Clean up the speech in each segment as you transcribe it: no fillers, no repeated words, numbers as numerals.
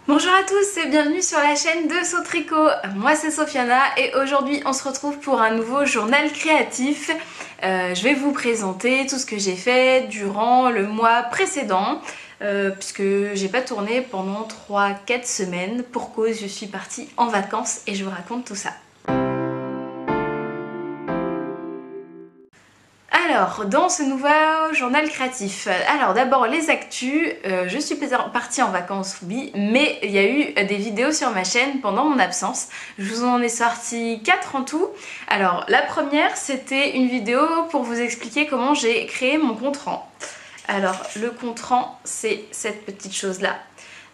Bonjour à tous et bienvenue sur la chaîne de So Tricot. Moi c'est Sofiana et aujourd'hui on se retrouve pour un nouveau journal créatif. Je vais vous présenter tout ce que j'ai fait durant le mois précédent puisque j'ai pas tourné pendant 3-4 semaines pour cause je suis partie en vacances et je vous raconte tout ça. Alors, dans ce nouveau journal créatif, alors d'abord les actus, je suis partie en vacances, oui, mais il y a eu des vidéos sur ma chaîne pendant mon absence. Je vous en ai sorti 4 en tout. Alors, la première, c'était une vidéo pour vous expliquer comment j'ai créé mon compte-rang. Alors, le compte-rang, c'est cette petite chose-là.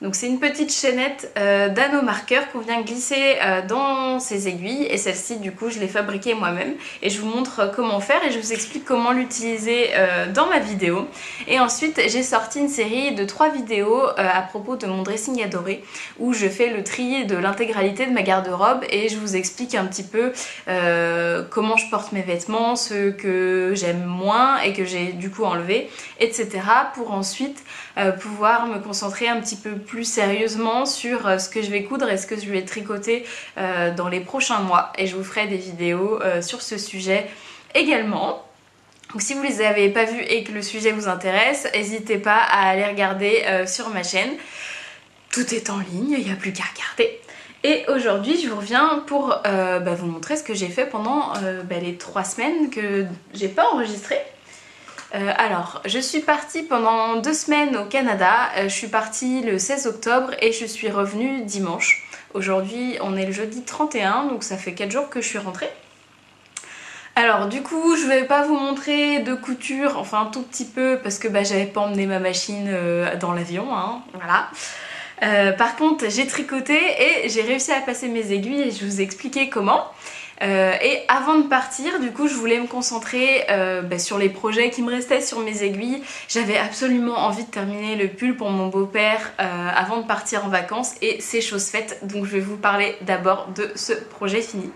Donc c'est une petite chaînette d'anneaux marqueurs qu'on vient glisser dans ses aiguilles et celle-ci du coup je l'ai fabriquée moi-même et je vous montre comment faire et je vous explique comment l'utiliser dans ma vidéo. Et ensuite j'ai sorti une série de 3 vidéos à propos de mon dressing adoré où je fais le tri de l'intégralité de ma garde-robe et je vous explique un petit peu comment je porte mes vêtements, ceux que j'aime moins et que j'ai du coup enlevé, etc. pour ensuite pouvoir me concentrer un petit peu plus sérieusement sur ce que je vais coudre et ce que je vais tricoter dans les prochains mois et je vous ferai des vidéos sur ce sujet également. Donc si vous ne les avez pas vues et que le sujet vous intéresse, n'hésitez pas à aller regarder sur ma chaîne. Tout est en ligne, il n'y a plus qu'à regarder. Et aujourd'hui je vous reviens pour vous montrer ce que j'ai fait pendant les 3 semaines que j'ai pas enregistré. Alors, je suis partie pendant 2 semaines au Canada, je suis partie le 16 octobre et je suis revenue dimanche. Aujourd'hui, on est le jeudi 31, donc ça fait 4 jours que je suis rentrée. Alors du coup, je vais pas vous montrer de couture, enfin un tout petit peu, parce que j'avais pas emmené ma machine dans l'avion, hein, voilà. Par contre, j'ai tricoté et j'ai réussi à passer mes aiguilles et je vous ai expliqué comment. Et avant de partir, du coup, je voulais me concentrer sur les projets qui me restaient sur mes aiguilles. J'avais absolument envie de terminer le pull pour mon beau-père avant de partir en vacances et c'est chose faite. Donc je vais vous parler d'abord de ce projet fini.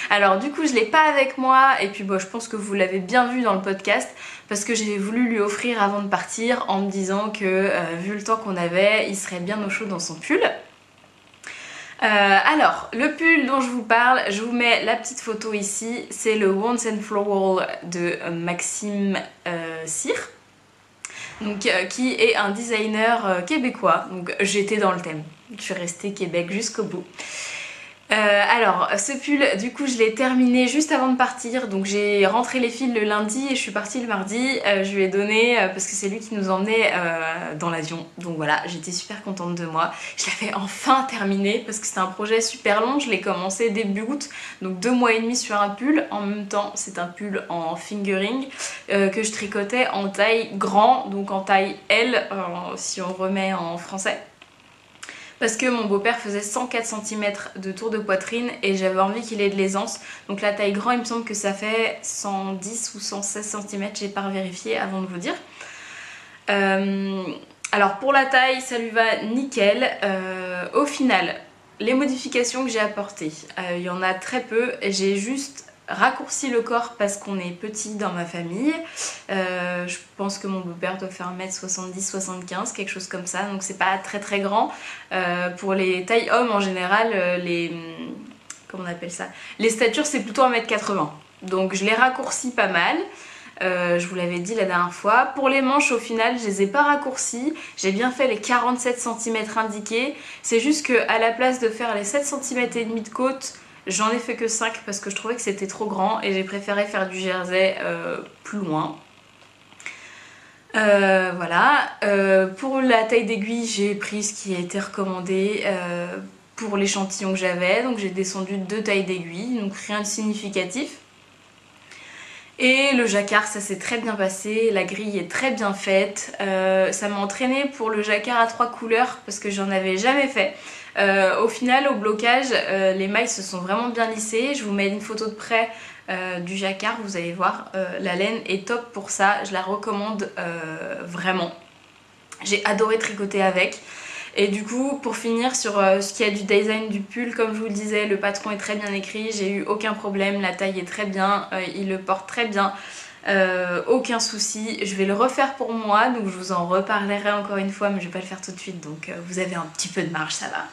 Alors du coup, je l'ai pas avec moi et puis je pense que vous l'avez bien vu dans le podcast parce que j'ai voulu lui offrir avant de partir en me disant que vu le temps qu'on avait, il serait bien au chaud dans son pull. Alors, le pull dont je vous parle, je vous mets la petite photo ici, c'est le Once and Floral de Maxime Cyr, donc, qui est un designer québécois, donc j'étais dans le thème, je suis restée Québec jusqu'au bout. Alors ce pull du coup je l'ai terminé juste avant de partir, donc j'ai rentré les fils le lundi et je suis partie le mardi. Je lui ai donné parce que c'est lui qui nous emmenait dans l'avion, donc voilà, j'étais super contente de moi. Je l'avais enfin terminé parce que c'était un projet super long, je l'ai commencé début août, donc 2 mois et demi sur un pull. En même temps c'est un pull en fingering que je tricotais en taille grand, donc en taille L si on remet en français. Parce que mon beau-père faisait 104 cm de tour de poitrine et j'avais envie qu'il ait de l'aisance. Donc la taille grand, il me semble que ça fait 110 ou 116 cm, j'ai pas vérifié avant de vous dire. Alors pour la taille, ça lui va nickel. Au final, les modifications que j'ai apportées, il y en a très peu. J'ai juste raccourci le corps parce qu'on est petit dans ma famille. Je pense que mon beau-père doit faire 1m70-75, quelque chose comme ça, donc c'est pas très très grand. Pour les tailles hommes en général, comment on appelle ça, les statures c'est plutôt 1m80, donc je les raccourcis pas mal. Je vous l'avais dit la dernière fois. Pour les manches au final je les ai pas raccourcies, j'ai bien fait les 47 cm indiqués. C'est juste que à la place de faire les 7 cm et demi de côte, j'en ai fait que 5 parce que je trouvais que c'était trop grand et j'ai préféré faire du jersey plus loin. Voilà. Pour la taille d'aiguille, j'ai pris ce qui a été recommandé pour l'échantillon que j'avais. Donc j'ai descendu 2 tailles d'aiguille, donc rien de significatif. Et le jacquard, ça s'est très bien passé, la grille est très bien faite. Ça m'a entraînée pour le jacquard à 3 couleurs parce que j'en avais jamais fait. Au final, au blocage, les mailles se sont vraiment bien lissées. Je vous mets une photo de près du jacquard, vous allez voir, la laine est top pour ça, je la recommande vraiment. J'ai adoré tricoter avec. Et du coup, pour finir sur ce qui est du design du pull, comme je vous le disais, le patron est très bien écrit, j'ai eu aucun problème, la taille est très bien, il le porte très bien. aucun souci, je vais le refaire pour moi, donc je vous en reparlerai encore une fois, mais je vais pas le faire tout de suite, donc vous avez un petit peu de marge, ça va.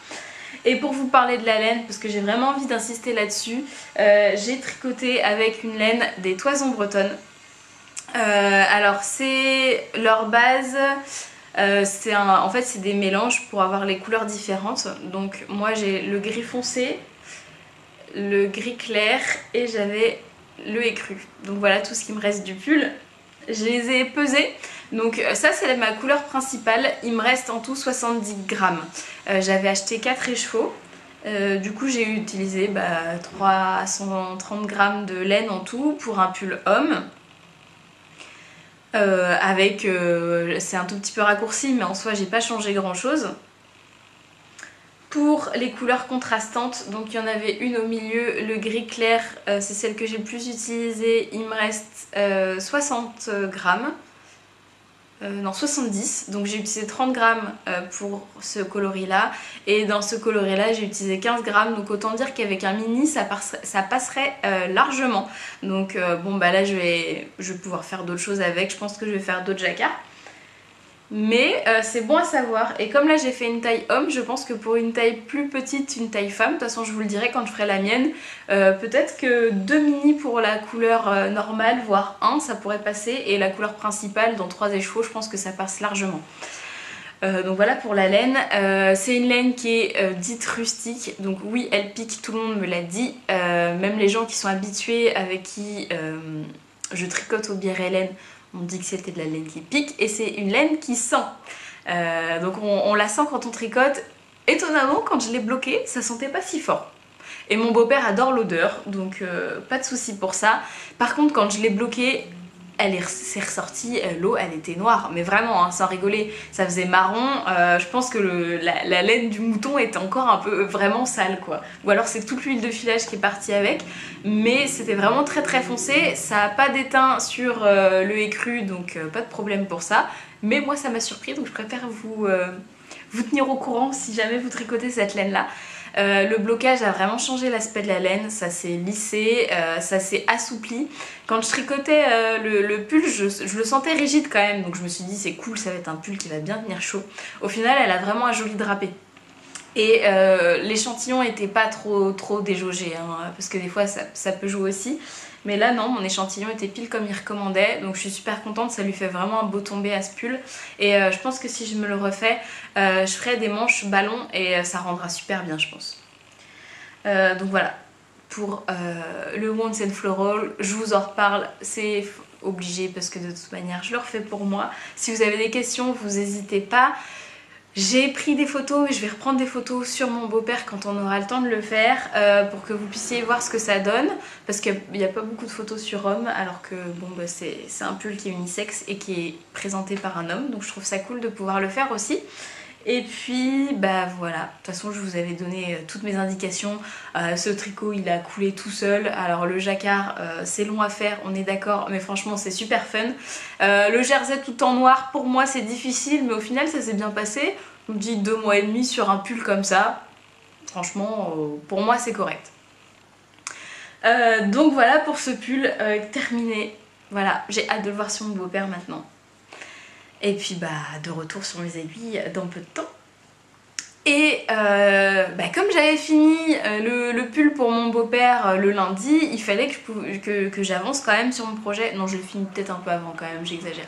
Et pour vous parler de la laine, parce que j'ai vraiment envie d'insister là-dessus, j'ai tricoté avec une laine des Toisons Bretonnes. Alors c'est leur base, en fait c'est des mélanges pour avoir les couleurs différentes. Donc moi j'ai le gris foncé, le gris clair et j'avais le écru. Donc voilà tout ce qui me reste du pull. Je les ai pesés. Donc ça c'est ma couleur principale. Il me reste en tout 70 grammes. J'avais acheté 4 écheveaux. Du coup j'ai utilisé 330 grammes de laine en tout pour un pull homme. C'est un tout petit peu raccourci mais en soi j'ai pas changé grand chose. Pour les couleurs contrastantes, donc il y en avait une au milieu, le gris clair, c'est celle que j'ai le plus utilisée, il me reste 60 grammes, non 70, donc j'ai utilisé 30 grammes pour ce coloris là, et dans ce coloris là j'ai utilisé 15 grammes, donc autant dire qu'avec un mini ça passerait largement. Donc bon bah là je vais pouvoir faire d'autres choses avec, je pense que je vais faire d'autres jacquards. Mais c'est bon à savoir, et comme là j'ai fait une taille homme, je pense que pour une taille plus petite, une taille femme, de toute façon je vous le dirai quand je ferai la mienne, peut-être que 2 mini pour la couleur normale, voire 1 ça pourrait passer, et la couleur principale dans 3 écheveaux je pense que ça passe largement. Donc voilà pour la laine, c'est une laine qui est dite rustique, donc oui elle pique, tout le monde me l'a dit, même les gens qui sont habitués avec qui je tricote au bière et laine, on dit que c'était de la laine qui pique et c'est une laine qui sent. Donc on la sent quand on tricote. Étonnamment, quand je l'ai bloquée, ça sentait pas si fort. Et mon beau-père adore l'odeur, donc pas de souci pour ça. Par contre, quand je l'ai bloquée, s'est ressortie, l'eau elle était noire, mais vraiment hein, sans rigoler, ça faisait marron. Je pense que la laine du mouton était encore un peu vraiment sale quoi, ou alors c'est toute l'huile de filage qui est partie avec, mais c'était vraiment très très foncé, ça n'a pas d'étain sur le écru, donc pas de problème pour ça, mais moi ça m'a surpris, donc je préfère vous tenir au courant si jamais vous tricotez cette laine là. Le blocage a vraiment changé l'aspect de la laine, ça s'est lissé, ça s'est assoupli. Quand je tricotais le pull, je le sentais rigide quand même, donc je me suis dit c'est cool, ça va être un pull qui va bien tenir chaud. Au final, elle a vraiment un joli drapé. Et l'échantillon était pas trop déjaugé, hein, parce que des fois ça peut jouer aussi. Mais là non, mon échantillon était pile comme il recommandait, donc je suis super contente, ça lui fait vraiment un beau tombé à ce pull. Et je pense que si je me le refais, je ferai des manches ballon et ça rendra super bien je pense. Donc voilà, pour le Wands and Floral, je vous en reparle, c'est obligé parce que de toute manière je le refais pour moi. Si vous avez des questions, vous n'hésitez pas. J'ai pris des photos et je vais reprendre des photos sur mon beau-père quand on aura le temps de le faire pour que vous puissiez voir ce que ça donne, parce qu'il n'y a pas beaucoup de photos sur homme alors que bon, bah, c'est un pull qui est unisexe et qui est présenté par un homme, donc je trouve ça cool de pouvoir le faire aussi. Et puis bah voilà, de toute façon je vous avais donné toutes mes indications, ce tricot il a coulé tout seul, alors le jacquard c'est long à faire, on est d'accord, mais franchement c'est super fun. Le jersey tout en noir pour moi c'est difficile, mais au final ça s'est bien passé. Je me dis 2 mois et demi sur un pull comme ça, franchement pour moi c'est correct. Donc voilà pour ce pull terminé, voilà, j'ai hâte de le voir sur mon beau-père maintenant. Et puis bah de retour sur mes aiguilles dans peu de temps. Et comme j'avais fini le pull pour mon beau-père le lundi, il fallait que j'avance quand même sur mon projet. Non, je l'ai fini peut-être un peu avant quand même, j'exagère.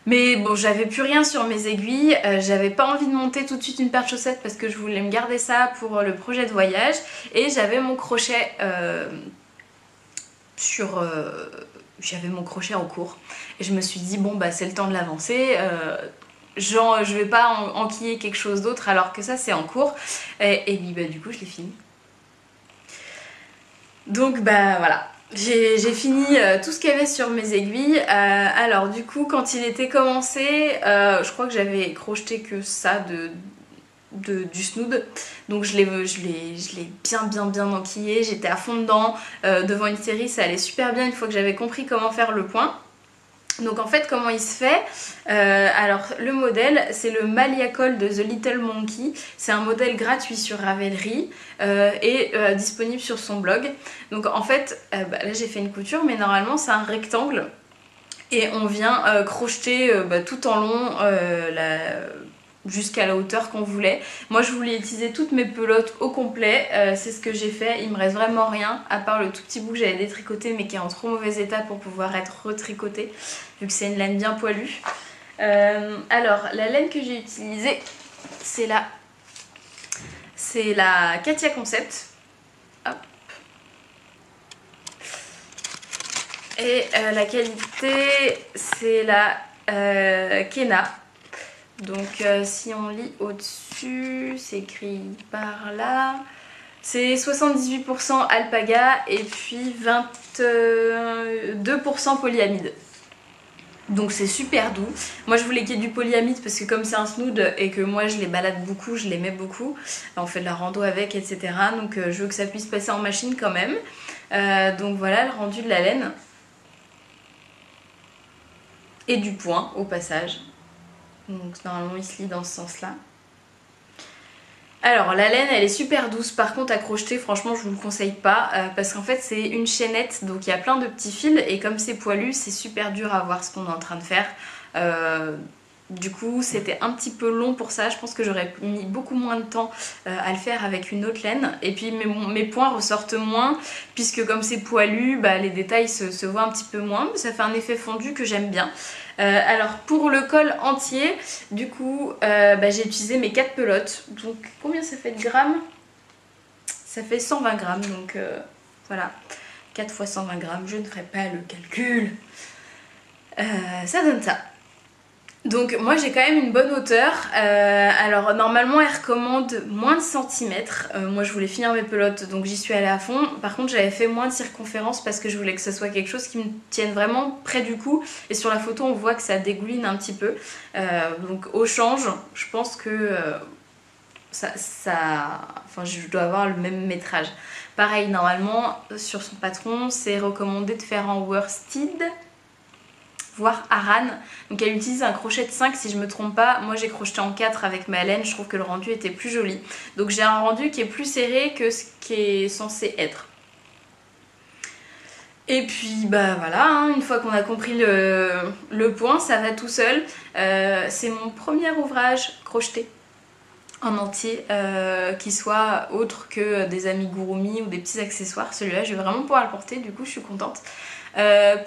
Mais bon, j'avais plus rien sur mes aiguilles, j'avais pas envie de monter tout de suite une paire de chaussettes parce que je voulais me garder ça pour le projet de voyage. Et j'avais mon crochet j'avais mon crochet en cours et je me suis dit bon bah c'est le temps de l'avancer, je vais pas enquiller quelque chose d'autre alors que ça c'est en cours, et puis bah du coup je l'ai fini. Donc bah voilà, j'ai fini tout ce qu'il y avait sur mes aiguilles. Alors du coup quand il était commencé, je crois que j'avais crocheté que ça du snood, donc je l'ai bien enquillé, j'étais à fond dedans, devant une série ça allait super bien une fois que j'avais compris comment faire le point. Donc en fait comment il se fait, alors le modèle c'est le Maliacol de The Little Monkey, c'est un modèle gratuit sur Ravelry et disponible sur son blog. Donc en fait là j'ai fait une couture mais normalement c'est un rectangle et on vient crocheter tout en long jusqu'à la hauteur qu'on voulait. Moi je voulais utiliser toutes mes pelotes au complet, c'est ce que j'ai fait. Il me reste vraiment rien à part le tout petit bout que j'avais détricoté mais qui est en trop mauvais état pour pouvoir être retricoté vu que c'est une laine bien poilue. Alors la laine que j'ai utilisée c'est la Katia Concept. Hop. Et la qualité c'est la Kena. Donc si on lit au-dessus, c'est écrit par là, c'est 78% alpaga et puis 22% polyamide. Donc c'est super doux. Moi je voulais qu'il y ait du polyamide parce que comme c'est un snood et que moi je les balade beaucoup, je les mets beaucoup, on fait de la rando avec etc. Donc je veux que ça puisse passer en machine quand même. Donc voilà le rendu de la laine. Et du point au passage. Donc normalement il se lit dans ce sens là. Alors la laine elle est super douce, par contre à crocheter franchement je vous le conseille pas parce qu'en fait c'est une chaînette donc il y a plein de petits fils et comme c'est poilu c'est super dur à voir ce qu'on est en train de faire. Du coup c'était un petit peu long pour ça, je pense que j'aurais mis beaucoup moins de temps à le faire avec une autre laine. Et puis mes points ressortent moins puisque comme c'est poilu les détails se voient un petit peu moins, mais ça fait un effet fondu que j'aime bien. Alors pour le col entier du coup j'ai utilisé mes 4 pelotes. Donc combien ça fait de grammes? Ça fait 120 grammes donc voilà, 4 fois 120 grammes, je ne ferai pas le calcul. Ça donne ça. Donc moi j'ai quand même une bonne hauteur, alors normalement elle recommande moins de centimètres, moi je voulais finir mes pelotes donc j'y suis allée à fond. Par contre j'avais fait moins de circonférence parce que je voulais que ce soit quelque chose qui me tienne vraiment près du cou et sur la photo on voit que ça dégouline un petit peu, donc au change je pense que enfin je dois avoir le même métrage. Pareil normalement sur son patron c'est recommandé de faire en worsted voire Aran. Donc elle utilise un crochet de 5 si je me trompe pas. Moi j'ai crocheté en 4 avec ma laine, je trouve que le rendu était plus joli. Donc j'ai un rendu qui est plus serré que ce qui est censé être. Et puis voilà, hein, une fois qu'on a compris le point, ça va tout seul. C'est mon premier ouvrage crocheté en entier qui soit autre que des amigurumi ou des petits accessoires. Celui-là je vais vraiment pouvoir le porter, du coup je suis contente.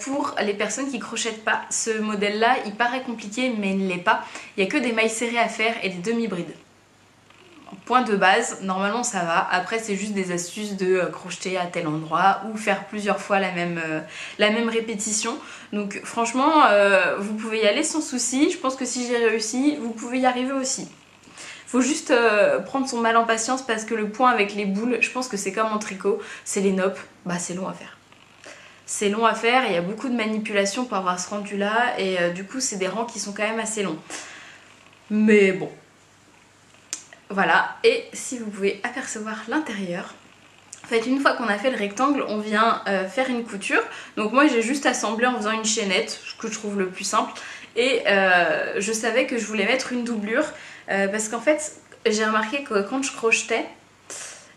Pour les personnes qui crochettent pas, ce modèle là il paraît compliqué mais il ne l'est pas. Il n'y a que des mailles serrées à faire et des demi-brides. Point de base, normalement ça va. Après c'est juste des astuces de crocheter à tel endroit ou faire plusieurs fois la même répétition. Donc franchement vous pouvez y aller sans souci. Je pense que si j'ai réussi, vous pouvez y arriver aussi. Faut juste prendre son mal en patience parce que le point avec les boules, je pense que c'est comme en tricot, c'est les nopes, c'est long à faire. C'est long à faire, il y a beaucoup de manipulations pour avoir ce rendu là et du coup c'est des rangs qui sont quand même assez longs. Mais bon, voilà. Et si vous pouvez apercevoir l'intérieur, en fait une fois qu'on a fait le rectangle on vient faire une couture. Donc moi j'ai juste assemblé en faisant une chaînette, ce que je trouve le plus simple. Et je savais que je voulais mettre une doublure parce qu'en fait j'ai remarqué que quand je crochetais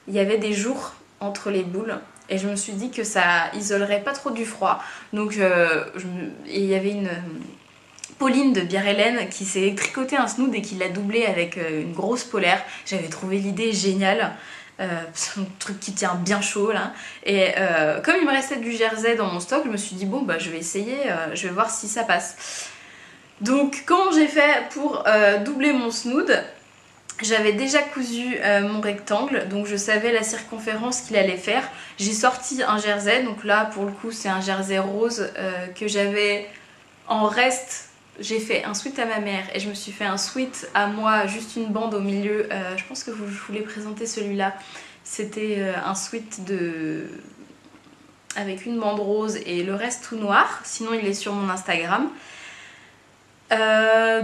il y avait des jours entre les boules. Et je me suis dit que ça isolerait pas trop du froid. Donc il y avait une Pauline de Bière Hélène qui s'est tricoté un snood et qui l'a doublé avec une grosse polaire. J'avais trouvé l'idée géniale. C'est un truc qui tient bien chaud là. Et comme il me restait du jersey dans mon stock, je me suis dit bon je vais essayer, je vais voir si ça passe. Donc comment j'ai fait pour doubler mon snood? J'avais déjà cousu mon rectangle, donc je savais la circonférence qu'il allait faire. J'ai sorti un jersey, donc là pour le coup c'est un jersey rose que j'avais en reste. J'ai fait un sweat à ma mère et je me suis fait un sweat à moi, juste une bande au milieu. Je pense que je vous l'ai présenté celui-là. C'était un sweat avec une bande rose et le reste tout noir. Sinon il est sur mon Instagram.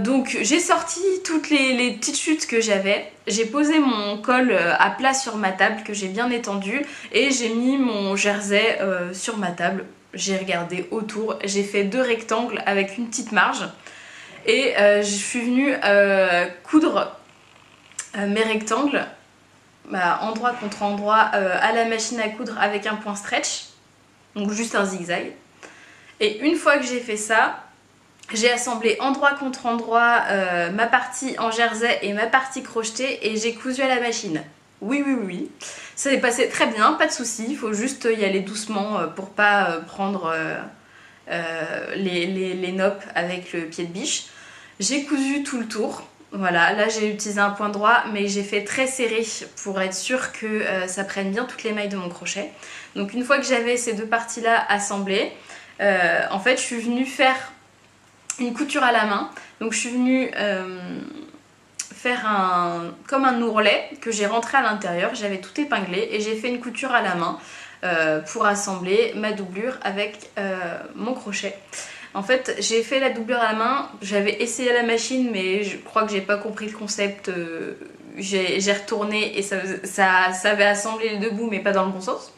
Donc j'ai sorti toutes les petites chutes que j'avais, j'ai posé mon col à plat sur ma table que j'ai bien étendu et j'ai mis mon jersey sur ma table. j'ai regardé autour, j'ai fait 2 rectangles avec une petite marge et je suis venue coudre mes rectangles endroit contre endroit à la machine à coudre avec un point stretch, donc juste un zigzag. Et une fois que j'ai fait ça, j'ai assemblé endroit contre endroit ma partie en jersey et ma partie crochetée et j'ai cousu à la machine. Oui, oui, oui, ça s'est passé très bien, pas de soucis, il faut juste y aller doucement pour pas prendre les noppes avec le pied de biche. J'ai cousu tout le tour. Voilà, là j'ai utilisé un point droit mais j'ai fait très serré pour être sûre que ça prenne bien toutes les mailles de mon crochet. Donc une fois que j'avais ces 2 parties là assemblées, en fait je suis venue faire une couture à la main. Donc je suis venue faire comme un ourlet que j'ai rentré à l'intérieur, j'avais tout épinglé et j'ai fait une couture à la main pour assembler ma doublure avec mon crochet. En fait, j'ai fait la doublure à la main, j'avais essayé à la machine mais je crois que j'ai pas compris le concept. J'ai retourné et ça avait assemblé les 2 bouts mais pas dans le bon sens.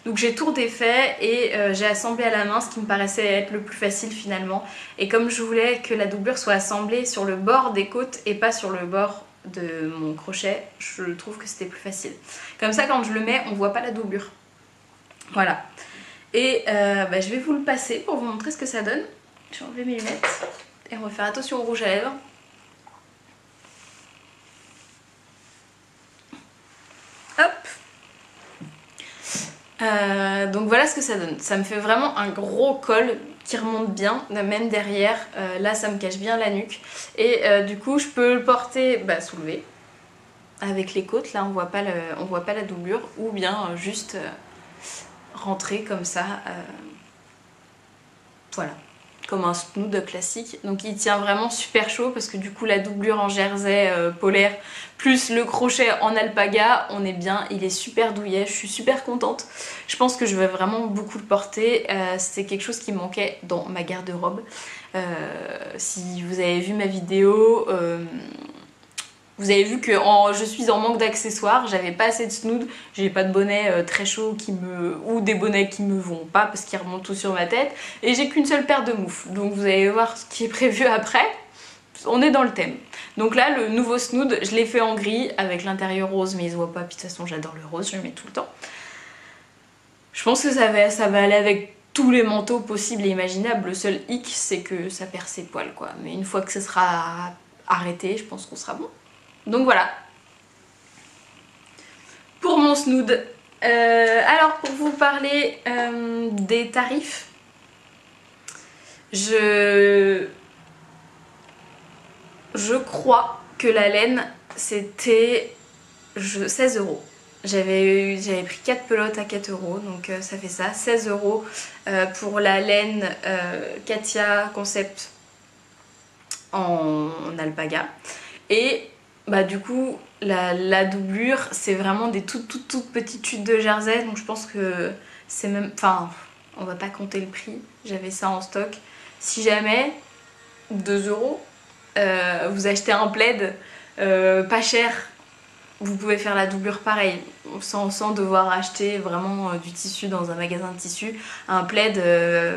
Donc j'ai tout défait et j'ai assemblé à la main, ce qui me paraissait être le plus facile finalement. Et comme je voulais que la doublure soit assemblée sur le bord des côtes et pas sur le bord de mon crochet, je trouve que c'était plus facile. Comme ça quand je le mets, on voit pas la doublure. Voilà. Et je vais vous le passer pour vous montrer ce que ça donne. Je vais enlever mes lunettes et on va faire attention au rouge à lèvres. Hop. Donc voilà ce que ça donne. Ça me fait vraiment un gros col qui remonte bien, même derrière. Là ça me cache bien la nuque. Et du coup je peux le porter soulevé avec les côtes. Là on voit pas la doublure. Ou bien juste rentrer comme ça. Voilà. Comme un snood classique. Donc il tient vraiment super chaud parce que du coup la doublure en jersey polaire plus le crochet en alpaga, on est bien, il est super douillet, je suis super contente. Je pense que je vais vraiment beaucoup le porter, c'était quelque chose qui manquait dans ma garde-robe. Si vous avez vu ma vidéo, vous avez vu que je suis en manque d'accessoires, j'avais pas assez de snood, j'ai pas de bonnet très chaud ou des bonnets qui me vont pas parce qu'ils remontent tout sur ma tête, et j'ai qu'une seule paire de moufles. Donc vous allez voir ce qui est prévu après, on est dans le thème. Donc là le nouveau snood, je l'ai fait en gris avec l'intérieur rose mais il se voit pas, puis de toute façon j'adore le rose, je le mets tout le temps. Je pense que ça va aller avec tous les manteaux possibles et imaginables. Le seul hic c'est que ça perd ses poils quoi, mais une fois que ça sera arrêté je pense qu'on sera bon. Donc voilà pour mon snood. Alors pour vous parler des tarifs, je crois que la laine c'était 16 €. J'avais pris 4 pelotes à 4 €, donc ça fait ça, 16 € pour la laine Katia Concept en alpaga. Et du coup la doublure c'est vraiment des toutes petites chutes de jersey, donc je pense que c'est même, enfin on va pas compter le prix, j'avais ça en stock. Si jamais 2 €, vous achetez un plaid pas cher, vous pouvez faire la doublure pareil, sans devoir acheter vraiment du tissu dans un magasin de tissu. Un plaid,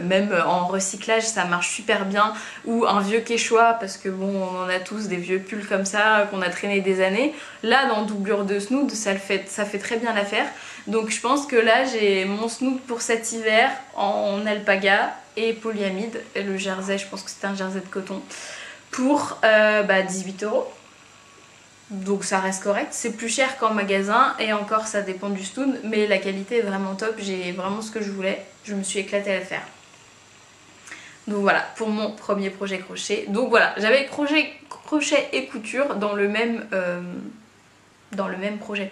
même en recyclage, ça marche super bien. Ou un vieux quechua, parce que bon, on en a tous des vieux pulls comme ça, qu'on a traîné des années. Là, dans doublure de snood, ça fait très bien l'affaire. Donc je pense que là, j'ai mon snood pour cet hiver en alpaga et polyamide. Et le jersey, je pense que c'était un jersey de coton, pour 18 €. Donc ça reste correct, c'est plus cher qu'en magasin et encore ça dépend du snood, mais la qualité est vraiment top, j'ai vraiment ce que je voulais, je me suis éclatée à le faire. Donc voilà pour mon premier projet crochet. Donc voilà, j'avais crochet et couture dans le même projet.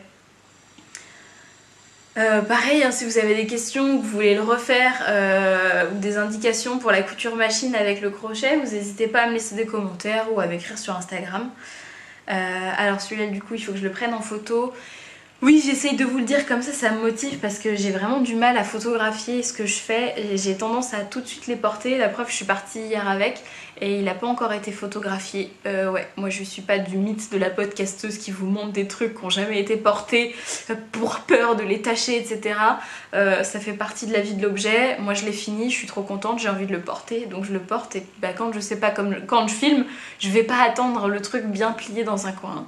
Pareil, hein, si vous avez des questions, que vous voulez le refaire ou des indications pour la couture machine avec le crochet, vous n'hésitez pas à me laisser des commentaires ou à m'écrire sur Instagram. Alors celui-là du coup il faut que je le prenne en photo. Oui, j'essaye de vous le dire comme ça me motive parce que j'ai vraiment du mal à photographier ce que je fais et j'ai tendance à tout de suite les porter. La preuve, je suis partie hier avec et il n'a pas encore été photographié. Ouais, moi je suis pas du mythe de la podcasteuse qui vous montre des trucs qui n'ont jamais été portés pour peur de les tâcher, etc. Ça fait partie de la vie de l'objet. Moi je l'ai fini, je suis trop contente, j'ai envie de le porter, donc je le porte et bah, quand je sais pas, comme quand je filme, je vais pas attendre le truc bien plié dans un coin.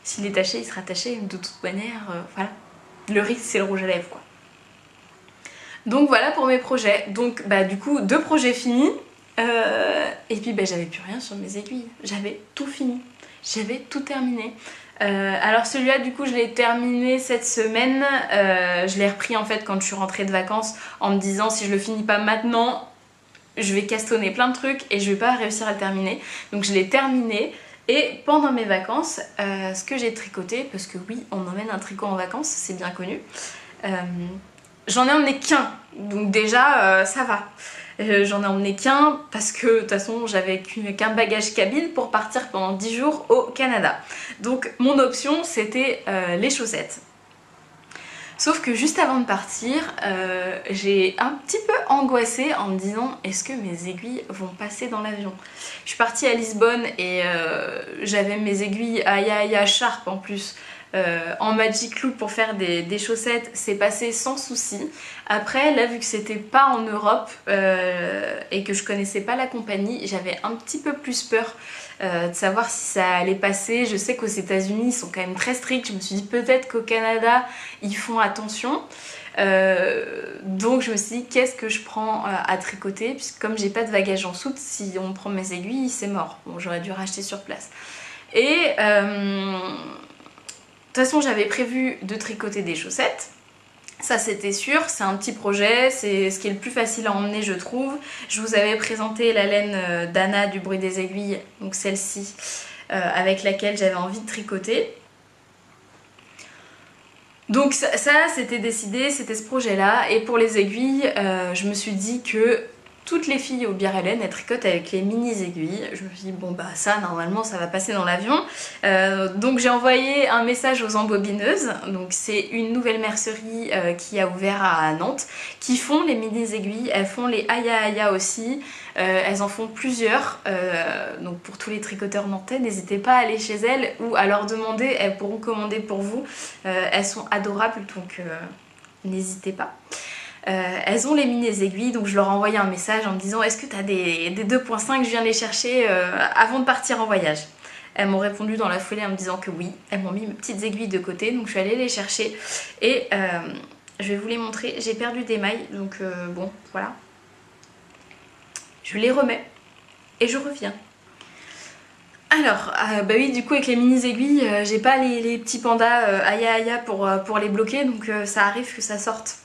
S'il est taché, il sera taché, de toute manière, voilà. Le risque, c'est le rouge à lèvres, quoi. Donc voilà pour mes projets. Donc bah du coup, 2 projets finis. Et puis bah, j'avais plus rien sur mes aiguilles. J'avais tout fini. J'avais tout terminé. Alors celui-là, du coup, je l'ai terminé cette semaine. Je l'ai repris en fait quand je suis rentrée de vacances en me disant si je le finis pas maintenant, je vais castonner plein de trucs et je vais pas réussir à le terminer. Donc je l'ai terminé. Et pendant mes vacances, ce que j'ai tricoté, parce que oui, on emmène un tricot en vacances, c'est bien connu, j'en ai emmené qu'un, donc déjà ça va. J'en ai emmené qu'un parce que de toute façon j'avais qu'un bagage cabine pour partir pendant 10 jours au Canada. Donc mon option c'était les chaussettes. Sauf que juste avant de partir, j'ai un petit peu angoissée en me disant est-ce que mes aiguilles vont passer dans l'avion? Je suis partie à Lisbonne et j'avais mes aiguilles Aya Sharp en plus en Magic Loop pour faire des chaussettes, c'est passé sans souci. Après là vu que c'était pas en Europe et que je connaissais pas la compagnie, j'avais un petit peu plus peur de savoir si ça allait passer. Je sais qu'aux États-Unis ils sont quand même très stricts, je me suis dit peut-être qu'au Canada ils font attention. Donc je me suis dit qu'est-ce que je prends à tricoter, puisque comme j'ai pas de bagage en soute, si on prend mes aiguilles c'est mort. Bon, j'aurais dû racheter sur place. Et de toute façon j'avais prévu de tricoter des chaussettes. Ça c'était sûr, c'est un petit projet, c'est ce qui est le plus facile à emmener je trouve. Je vous avais présenté la laine d'Anna du bruit des aiguilles, donc celle-ci avec laquelle j'avais envie de tricoter. Donc ça c'était décidé, c'était ce projet là. Et pour les aiguilles, je me suis dit que toutes les filles au Biarellen elles tricotent avec les mini aiguilles. Je me suis dit bon bah ça normalement ça va passer dans l'avion. Donc j'ai envoyé un message aux embobineuses. Donc c'est une nouvelle mercerie qui a ouvert à Nantes, qui font les mini aiguilles, elles font les Aya aussi. Elles en font plusieurs, donc pour tous les tricoteurs nantais, n'hésitez pas à aller chez elles ou à leur demander, elles pourront commander pour vous. Elles sont adorables, donc n'hésitez pas. Elles ont les mini aiguilles, donc je leur ai envoyé un message en me disant est-ce que tu as des 2.5, je viens les chercher avant de partir en voyage. Elles m'ont répondu dans la foulée en me disant que oui, elles m'ont mis mes petites aiguilles de côté, donc je suis allée les chercher et je vais vous les montrer. J'ai perdu des mailles, donc bon, voilà. Je les remets et je reviens. Alors, bah oui, du coup avec les mini aiguilles, j'ai pas les petits pandas Aya pour les bloquer, donc ça arrive que ça sorte.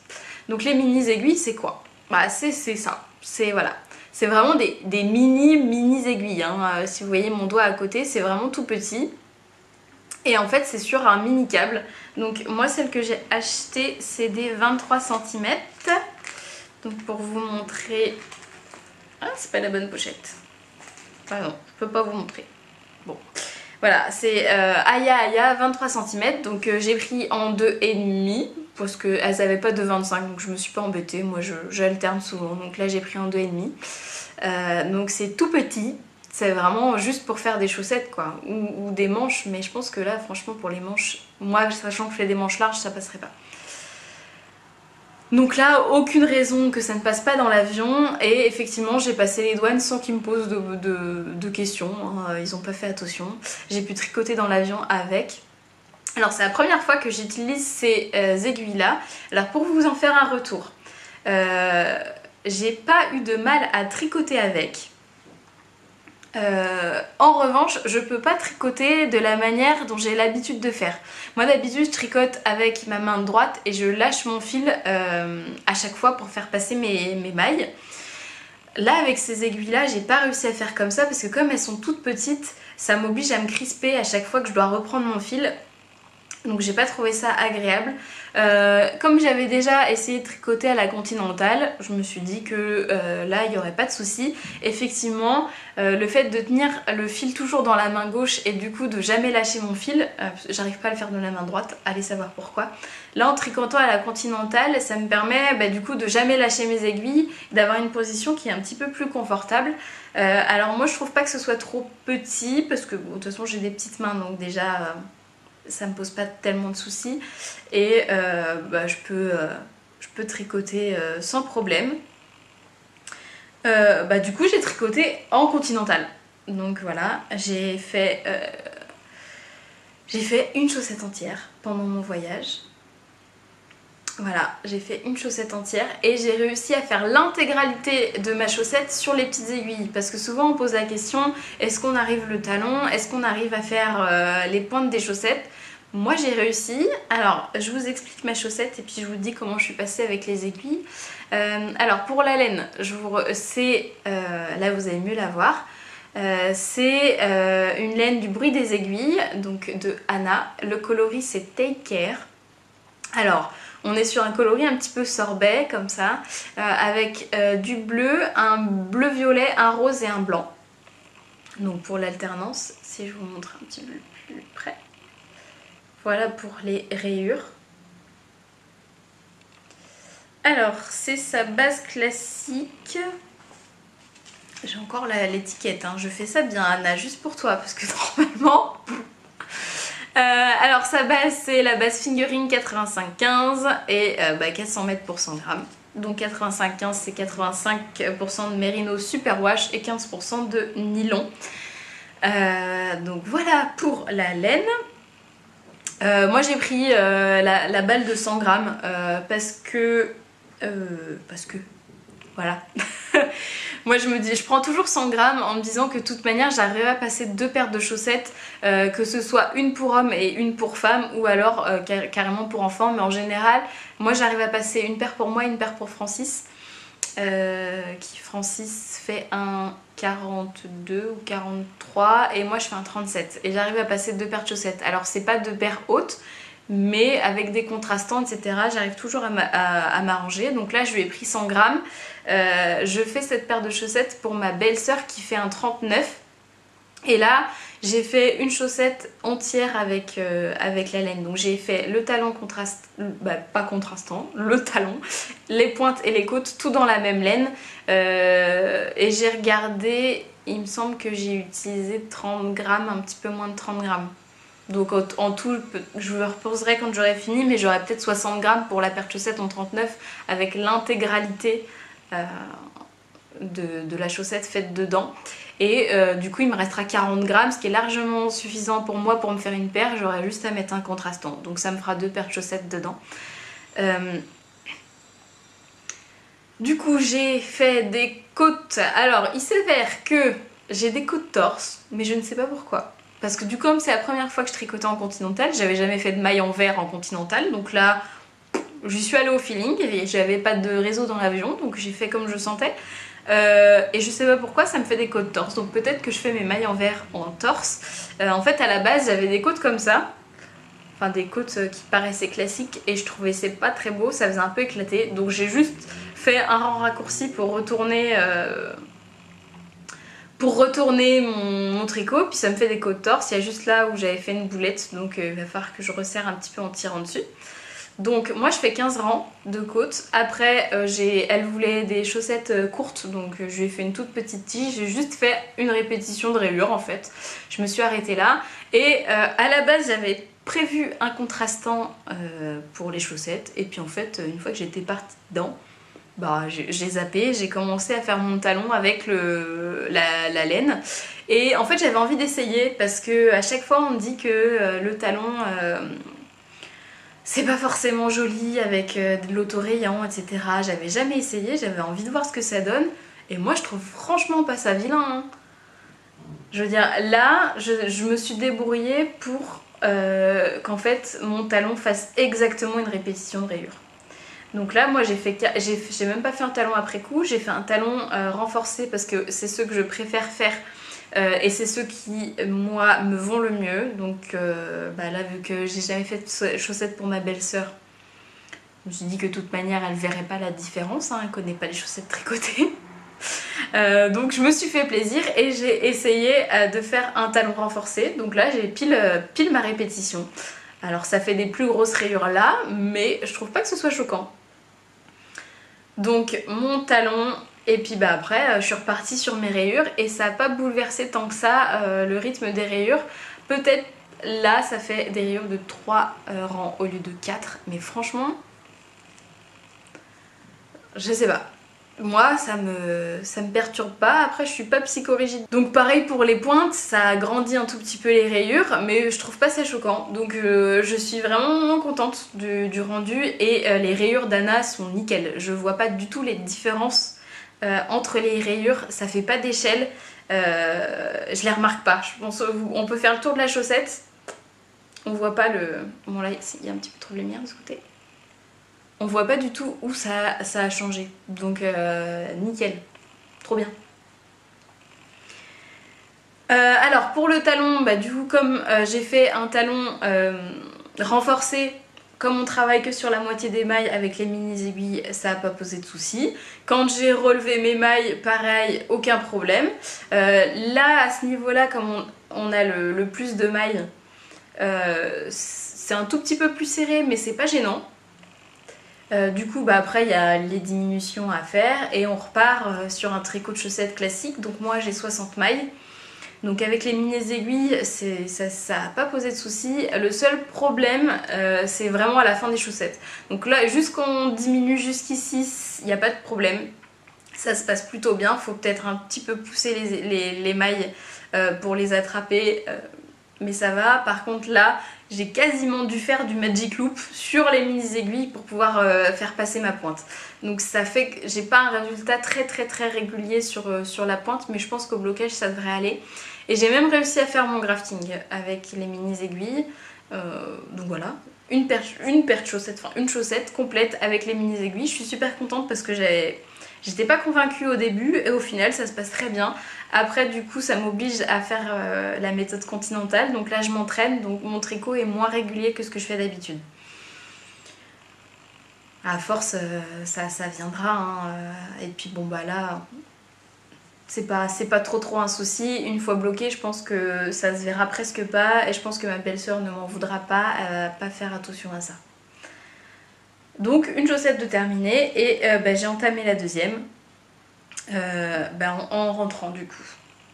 Donc les mini aiguilles, c'est quoi? Bah c'est ça, c'est voilà. C'est vraiment des mini aiguilles, hein. Si vous voyez mon doigt à côté, c'est vraiment tout petit. Et en fait c'est sur un mini câble. Donc moi celle que j'ai achetée c'est des 23 cm. Donc pour vous montrer... Ah, c'est pas la bonne pochette. Ah non, je peux pas vous montrer. Bon, voilà, c'est Aya 23 cm. Donc j'ai pris en 2,5 parce qu'elles avaient pas de 25, donc je me suis pas embêtée. Moi j'alterne souvent, donc là j'ai pris en 2,5. Donc c'est tout petit. C'est vraiment juste pour faire des chaussettes quoi, ou des manches. Mais je pense que là, franchement, pour les manches, moi sachant que je fais des manches larges, ça passerait pas. Donc là, aucune raison que ça ne passe pas dans l'avion et effectivement j'ai passé les douanes sans qu'ils me posent de questions, hein. Ils n'ont pas fait attention. J'ai pu tricoter dans l'avion avec. Alors c'est la première fois que j'utilise ces aiguilles là. Alors pour vous en faire un retour, j'ai pas eu de mal à tricoter avec. En revanche, je peux pas tricoter de la manière dont j'ai l'habitude de faire. Moi d'habitude je tricote avec ma main droite et je lâche mon fil à chaque fois pour faire passer mes mailles. Là avec ces aiguilles là j'ai pas réussi à faire comme ça parce que comme elles sont toutes petites, ça m'oblige à me crisper à chaque fois que je dois reprendre mon fil. Donc j'ai pas trouvé ça agréable. Comme j'avais déjà essayé de tricoter à la continentale, je me suis dit que là il n'y aurait pas de souci. Effectivement, le fait de tenir le fil toujours dans la main gauche et du coup de jamais lâcher mon fil, j'arrive pas à le faire de la main droite, allez savoir pourquoi. Là en tricotant à la continentale, ça me permet du coup de jamais lâcher mes aiguilles, d'avoir une position qui est un petit peu plus confortable. Alors moi je trouve pas que ce soit trop petit parce que bon, de toute façon j'ai des petites mains donc déjà... ça me pose pas tellement de soucis et je peux tricoter sans problème. Du coup j'ai tricoté en continental, donc voilà, j'ai fait une chaussette entière pendant mon voyage. Voilà, j'ai fait une chaussette entière et j'ai réussi à faire l'intégralité de ma chaussette sur les petites aiguilles, parce que souvent on pose la question, est-ce qu'on arrive le talon, est-ce qu'on arrive à faire les pointes des chaussettes? Moi j'ai réussi. Alors je vous explique ma chaussette et puis je vous dis comment je suis passée avec les aiguilles. Alors pour la laine, là vous allez mieux la voir. C'est une laine du bruit des aiguilles, donc de Anna. Le coloris c'est Take Care. Alors on est sur un coloris un petit peu sorbet comme ça, avec du bleu, un bleu violet, un rose et un blanc. Donc pour l'alternance, si je vous montre un petit peu plus près. Voilà pour les rayures. Alors c'est sa base classique. J'ai encore l'étiquette, hein. Je fais ça bien Anna, juste pour toi, parce que normalement... alors sa base c'est la base fingering 85-15 et 400 mètres pour 100 grammes. Donc 85-15 c'est 85% de mérino superwash et 15% de nylon. Donc voilà pour la laine. Moi j'ai pris la balle de 100 grammes parce que voilà. Moi je prends toujours 100 grammes en me disant que de toute manière j'arriverai à passer 2 paires de chaussettes, que ce soit une pour homme et une pour femme, ou alors carrément pour enfant, mais en général moi j'arrive à passer une paire pour moi et une paire pour Francis, Francis fait un 42 ou 43 et moi je fais un 37 et j'arrive à passer 2 paires de chaussettes. Alors c'est pas 2 paires hautes, mais avec des contrastants etc, j'arrive toujours à m'arranger. Donc là je lui ai pris 100 grammes. Je fais cette paire de chaussettes pour ma belle-sœur qui fait un 39 et là j'ai fait une chaussette entière avec la laine. Donc j'ai fait le talon pas contrastant, le talon, les pointes et les côtes tout dans la même laine, et j'ai regardé, il me semble que j'ai utilisé 30 grammes, un petit peu moins de 30 grammes. Donc en tout, je me reposerai quand j'aurai fini, mais j'aurai peut-être 60 grammes pour la paire de chaussettes en 39 avec l'intégralité de la chaussette faite dedans. Et du coup il me restera 40 grammes, ce qui est largement suffisant pour moi pour me faire une paire. J'aurai juste à mettre un contrastant, donc ça me fera 2 paires de chaussettes dedans. Du coup j'ai fait des côtes. Alors il s'avère que j'ai des côtes torse, mais je ne sais pas pourquoi. Parce que du coup comme c'est la première fois que je tricotais en continental, j'avais jamais fait de maille en vert en continental, donc là j'y suis allée au feeling et j'avais pas de réseau dans l'avion, donc j'ai fait comme je sentais. Et je sais pas pourquoi ça me fait des côtes torse, donc peut-être que je fais mes mailles en vert en torse. En fait à la base j'avais des côtes comme ça, enfin des côtes qui paraissaient classiques et je trouvais c'est pas très beau, ça faisait un peu éclaté, donc j'ai juste fait un rang raccourci pour retourner mon tricot, puis ça me fait des côtes torse. Il y a juste là où j'avais fait une boulette, donc il va falloir que je resserre un petit peu en tirant dessus. Donc moi je fais 15 rangs de côtes. Après elle voulait des chaussettes courtes, donc je lui ai fait une toute petite tige. J'ai juste fait une répétition de rayures en fait. Je me suis arrêtée là. Et à la base j'avais prévu un contrastant pour les chaussettes. Et puis en fait une fois que j'étais partie dedans, j'ai zappé, j'ai commencé à faire mon talon avec la laine. Et en fait j'avais envie d'essayer parce que à chaque fois on me dit que le talon... c'est pas forcément joli avec de l'autorayant, etc. J'avais jamais essayé, j'avais envie de voir ce que ça donne. Et moi je trouve franchement pas ça vilain. Hein. Je veux dire, là, je me suis débrouillée pour qu'en fait mon talon fasse exactement une répétition de rayures. Donc là, moi j'ai même pas fait un talon après coup, j'ai fait un talon renforcé parce que c'est ce que je préfère faire et c'est ceux qui, moi, me vont le mieux. Donc là, vu que j'ai jamais fait de chaussettes pour ma belle-sœur, je me suis dit que de toute manière, elle verrait pas la différence, hein, elle connaît pas les chaussettes tricotées. Donc je me suis fait plaisir et j'ai essayé de faire un talon renforcé. Donc là, j'ai pile ma répétition. Alors ça fait des plus grosses rayures là, mais je trouve pas que ce soit choquant. Donc mon talon, et puis après je suis repartie sur mes rayures et ça n'a pas bouleversé tant que ça le rythme des rayures. Peut-être là ça fait des rayures de 3 rangs au lieu de 4, mais franchement, je sais pas. Moi ça me perturbe pas, après je suis pas psychorigide. Donc pareil pour les pointes, ça agrandit un tout petit peu les rayures, mais je trouve pas ça choquant. Donc je suis vraiment contente du rendu et les rayures d'Anna sont nickel. Je vois pas du tout les différences entre les rayures, ça fait pas d'échelle, je les remarque pas. Je pense on peut faire le tour de la chaussette, on voit pas le... Bon là il y a un petit peu trop de lumière de ce côté. On voit pas du tout où ça a changé. Donc nickel, trop bien. Alors pour le talon, du coup comme j'ai fait un talon renforcé, comme on travaille que sur la moitié des mailles avec les mini aiguilles, ça n'a pas posé de soucis. Quand j'ai relevé mes mailles, pareil, aucun problème. Là à ce niveau là, comme on a le plus de mailles, c'est un tout petit peu plus serré mais c'est pas gênant. Du coup après il y a les diminutions à faire et on repart sur un tricot de chaussette classique. Donc moi j'ai 60 mailles, donc avec les mini aiguilles ça n'a pas posé de soucis. Le seul problème c'est vraiment à la fin des chaussettes. Donc là juste qu'on diminue jusqu'ici il n'y a pas de problème, ça se passe plutôt bien. Faut peut-être un petit peu pousser les mailles pour les attraper, mais ça va. Par contre là j'ai quasiment dû faire du magic loop sur les mini aiguilles pour pouvoir faire passer ma pointe. Donc ça fait que j'ai pas un résultat très régulier sur la pointe, mais je pense qu'au blocage ça devrait aller. Et j'ai même réussi à faire mon grafting avec les mini aiguilles. Donc voilà, une paire de chaussettes, enfin une chaussette complète avec les mini aiguilles. Je suis super contente parce que j'étais pas convaincue au début et au final ça se passe très bien. Après du coup ça m'oblige à faire la méthode continentale, donc là je m'entraîne, donc mon tricot est moins régulier que ce que je fais d'habitude. À force ça viendra hein, et puis bon là c'est pas trop un souci. Une fois bloqué je pense que ça se verra presque pas et je pense que ma belle-sœur ne m'en voudra pas, elle va pas faire attention à ça. Donc une chaussette de terminée et j'ai entamé la deuxième en rentrant du coup.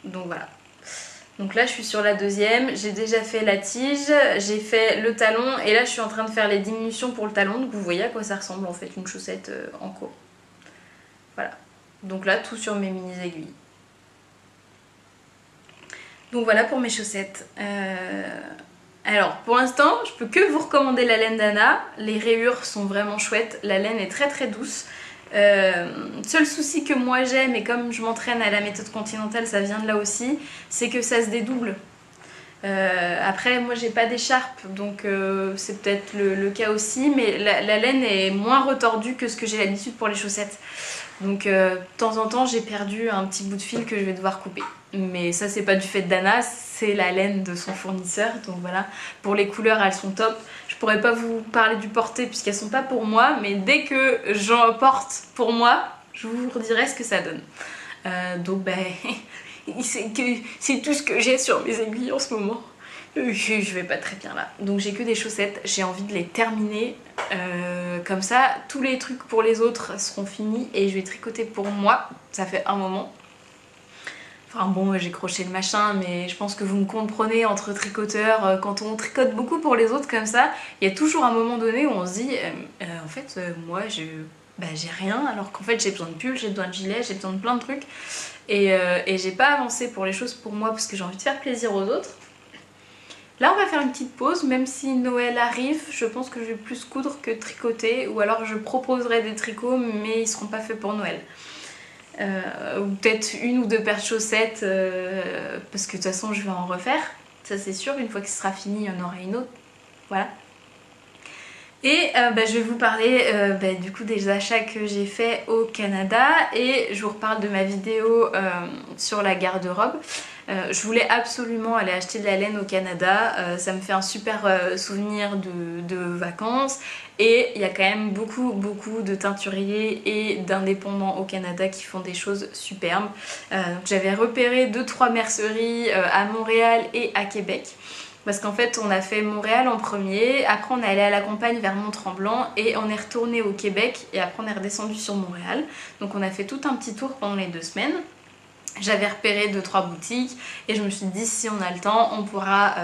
Donc voilà. Donc là je suis sur la deuxième, j'ai déjà fait la tige, j'ai fait le talon et là je suis en train de faire les diminutions pour le talon. Donc vous voyez à quoi ça ressemble en fait une chaussette en cours. Voilà. Donc là tout sur mes mini aiguilles. Donc voilà pour mes chaussettes. Alors pour l'instant je peux que vous recommander la laine d'Anna. Les rayures sont vraiment chouettes, la laine est très douce. Seul souci que moi j'ai, mais comme je m'entraîne à la méthode continentale ça vient de là aussi, c'est que ça se dédouble. Après moi j'ai pas d'écharpe donc c'est peut-être le cas aussi, mais la laine est moins retordue que ce que j'ai l'habitude pour les chaussettes. Donc de temps en temps j'ai perdu un petit bout de fil que je vais devoir couper. Mais ça c'est pas du fait d'Anna, c'est la laine de son fournisseur. Donc voilà, pour les couleurs elles sont top. Je pourrais pas vous parler du porté puisqu'elles sont pas pour moi, mais dès que j'en porte pour moi, je vous redirai ce que ça donne. Donc c'est tout ce que j'ai sur mes aiguilles en ce moment. Je vais pas très bien là. Donc j'ai que des chaussettes, j'ai envie de les terminer. Comme ça, tous les trucs pour les autres seront finis et je vais tricoter pour moi. Ça fait un moment. Enfin bon, j'ai croché le machin, mais je pense que vous me comprenez entre tricoteurs. Quand on tricote beaucoup pour les autres comme ça, il y a toujours un moment donné où on se dit en fait, moi j'ai rien, alors qu'en fait j'ai besoin de pulls, j'ai besoin de gilets, j'ai besoin de plein de trucs. Et j'ai pas avancé pour les choses pour moi parce que j'ai envie de faire plaisir aux autres. Là on va faire une petite pause, même si Noël arrive, je pense que je vais plus coudre que tricoter, ou alors je proposerai des tricots mais ils seront pas faits pour Noël. Ou peut-être une ou deux paires de chaussettes, parce que de toute façon je vais en refaire, ça c'est sûr, une fois que ce sera fini il y en aura une autre, voilà. Et je vais vous parler du coup des achats que j'ai fait au Canada et je vous reparle de ma vidéo sur la garde-robe. Je voulais absolument aller acheter de la laine au Canada, ça me fait un super souvenir de vacances et il y a quand même beaucoup de teinturiers et d'indépendants au Canada qui font des choses superbes. J'avais repéré 2-3 merceries à Montréal et à Québec. Parce qu'en fait on a fait Montréal en premier, après on est allé à la campagne vers Mont-Tremblant et on est retourné au Québec et après on est redescendu sur Montréal. Donc on a fait tout un petit tour pendant les 2 semaines. J'avais repéré 2-3 boutiques et je me suis dit si on a le temps on pourra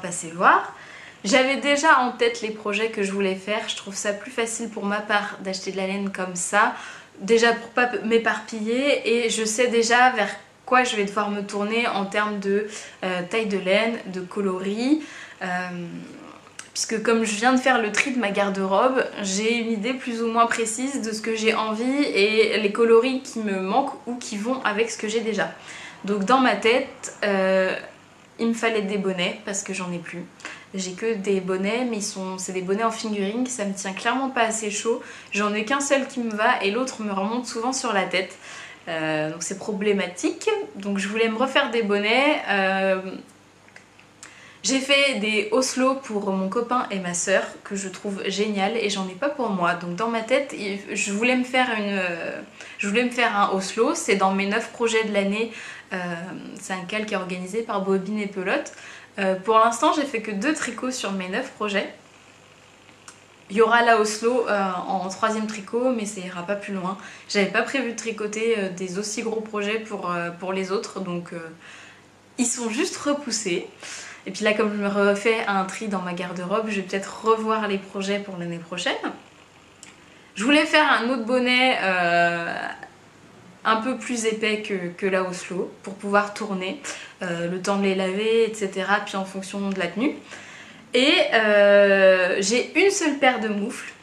passer voir. J'avais déjà en tête les projets que je voulais faire, je trouve ça plus facile pour ma part d'acheter de la laine comme ça. Déjà pour pas m'éparpiller et je sais déjà vers quoi je vais devoir me tourner en termes de taille de laine, de coloris. Puisque comme je viens de faire le tri de ma garde-robe, j'ai une idée plus ou moins précise de ce que j'ai envie et les coloris qui me manquent ou qui vont avec ce que j'ai déjà. Donc dans ma tête, il me fallait des bonnets parce que j'en ai plus. J'ai que des bonnets mais c'est des bonnets en fingering, ça me tient clairement pas assez chaud. J'en ai qu'un seul qui me va et l'autre me remonte souvent sur la tête. Donc c'est problématique. Donc je voulais me refaire des bonnets. J'ai fait des Oslo pour mon copain et ma soeur que je trouve génial et j'en ai pas pour moi. Donc dans ma tête, je voulais me faire un Oslo. C'est dans mes 9 projets de l'année. C'est un cal qui est organisé par Bobine et Pelote. Pour l'instant, j'ai fait que 2 tricots sur mes 9 projets. Il y aura la Oslo en 3e tricot, mais ça ira pas plus loin. J'avais pas prévu de tricoter des aussi gros projets pour les autres, donc ils sont juste repoussés. Et puis là, comme je me refais un tri dans ma garde-robe, je vais peut-être revoir les projets pour l'année prochaine. Je voulais faire un autre bonnet un peu plus épais que la Oslo pour pouvoir tourner, le temps de les laver, etc. Puis en fonction de la tenue. Et j'ai une seule paire de moufles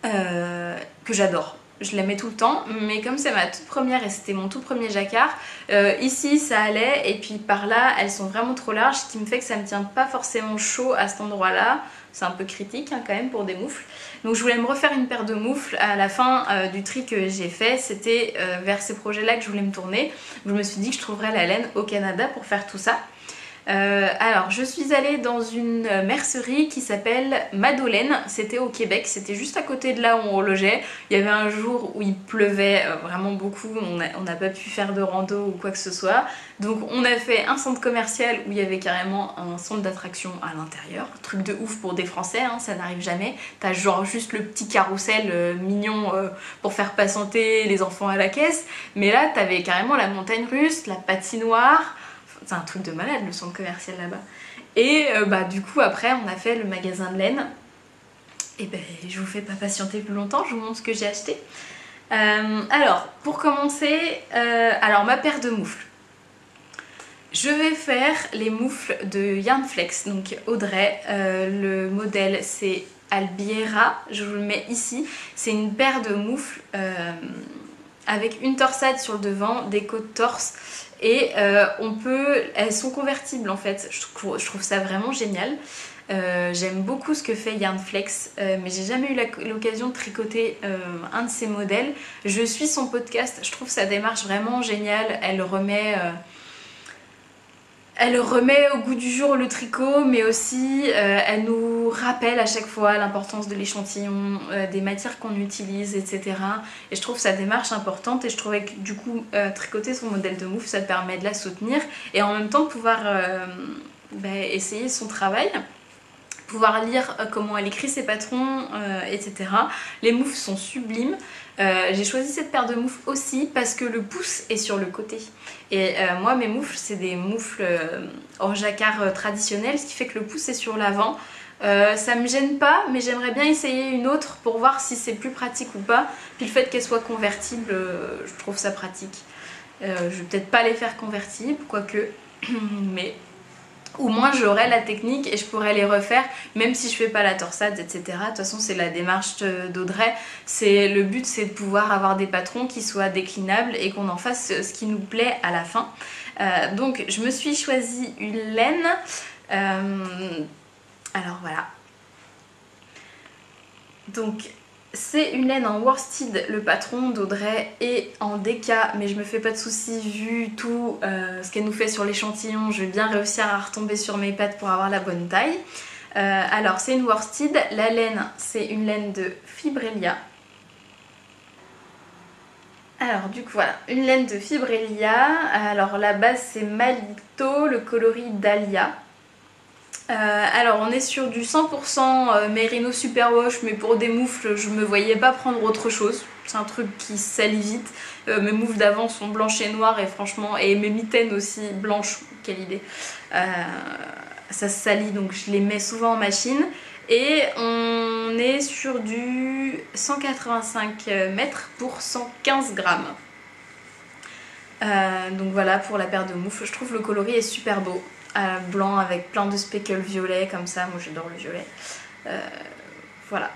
que j'adore. Je la mets tout le temps, mais comme c'est ma toute première et c'était mon tout premier jacquard, ici ça allait et puis par là elles sont vraiment trop larges, ce qui me fait que ça me tient pas forcément chaud à cet endroit là. C'est un peu critique hein, quand même pour des moufles. Donc je voulais me refaire une paire de moufles à la fin du tri que j'ai fait. C'était vers ces projets là que je voulais me tourner. Je me suis dit que je trouverais la laine au Canada pour faire tout ça. Alors je suis allée dans une mercerie qui s'appelle Madeleine, c'était au Québec, c'était juste à côté de là où on logeait. Il y avait un jour où il pleuvait vraiment beaucoup, on n'a pas pu faire de rando ou quoi que ce soit. Donc on a fait un centre commercial où il y avait carrément un centre d'attraction à l'intérieur. Truc de ouf pour des Français, hein, ça n'arrive jamais. T'as genre juste le petit carrousel mignon pour faire patienter les enfants à la caisse. Mais là t'avais carrément la montagne russe, la patinoire. C'est un truc de malade le centre commercial là-bas. Et du coup après on a fait le magasin de laine. Et ben je vous fais pas patienter plus longtemps, je vous montre ce que j'ai acheté. Alors pour commencer, ma paire de moufles. Je vais faire les moufles de Yarnflex, donc Audrey. Le modèle c'est Albiera, je vous le mets ici. C'est une paire de moufles avec une torsade sur le devant, des côtes torse. Et elles sont convertibles en fait, je trouve ça vraiment génial. J'aime beaucoup ce que fait Yarnflex, mais j'ai jamais eu l'occasion de tricoter un de ses modèles. Je suis son podcast, je trouve sa démarche vraiment géniale. Elle remet au goût du jour le tricot, mais aussi elle nous rappelle à chaque fois l'importance de l'échantillon, des matières qu'on utilise, etc. Et je trouve sa démarche importante et je trouvais que du coup tricoter son modèle de moufle ça te permet de la soutenir et en même temps de pouvoir essayer son travail. Pouvoir lire comment elle écrit ses patrons, etc. Les moufles sont sublimes. J'ai choisi cette paire de moufles aussi parce que le pouce est sur le côté. Et moi mes moufles c'est des moufles hors jacquard traditionnels, ce qui fait que le pouce est sur l'avant. Ça me gêne pas, mais j'aimerais bien essayer une autre pour voir si c'est plus pratique ou pas. Puis le fait qu'elle soit convertible, je trouve ça pratique. Je vais peut-être pas les faire convertibles, quoique, mais au moins j'aurai la technique et je pourrais les refaire même si je fais pas la torsade, etc. De toute façon c'est la démarche d'Audrey. Le but c'est de pouvoir avoir des patrons qui soient déclinables et qu'on en fasse ce qui nous plaît à la fin. Donc je me suis choisi une laine. Alors voilà. Donc c'est une laine en worsted, le patron d'Audrey, et en DK, mais je me fais pas de soucis vu tout ce qu'elle nous fait sur l'échantillon, je vais bien réussir à retomber sur mes pattes pour avoir la bonne taille. Alors c'est une worsted, la laine c'est une laine de Fibrelia. Alors du coup voilà, une laine de Fibrelia, alors la base c'est Malito, le coloris Dahlia. Alors on est sur du 100% Merino Superwash, mais pour des moufles je me voyais pas prendre autre chose. C'est un truc qui salit vite. Mes moufles d'avant sont blanches et noires et franchement, et mes mitaines aussi blanches, quelle idée. Ça se salit donc je les mets souvent en machine. Et on est sur du 185 mètres pour 115 grammes. Donc voilà pour la paire de moufles. Je trouve le coloris est super beau. Blanc avec plein de speckles violets comme ça, moi j'adore le violet. Voilà,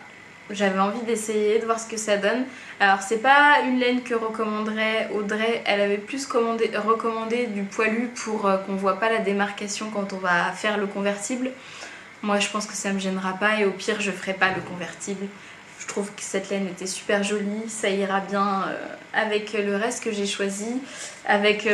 j'avais envie d'essayer, de voir ce que ça donne. Alors c'est pas une laine que recommanderait Audrey, elle avait plus recommandé du poilu pour qu'on voit pas la démarcation quand on va faire le convertible. Moi je pense que ça me gênera pas et au pire je ferai pas le convertible. Je trouve que cette laine était super jolie, ça ira bien avec le reste que j'ai choisi, avec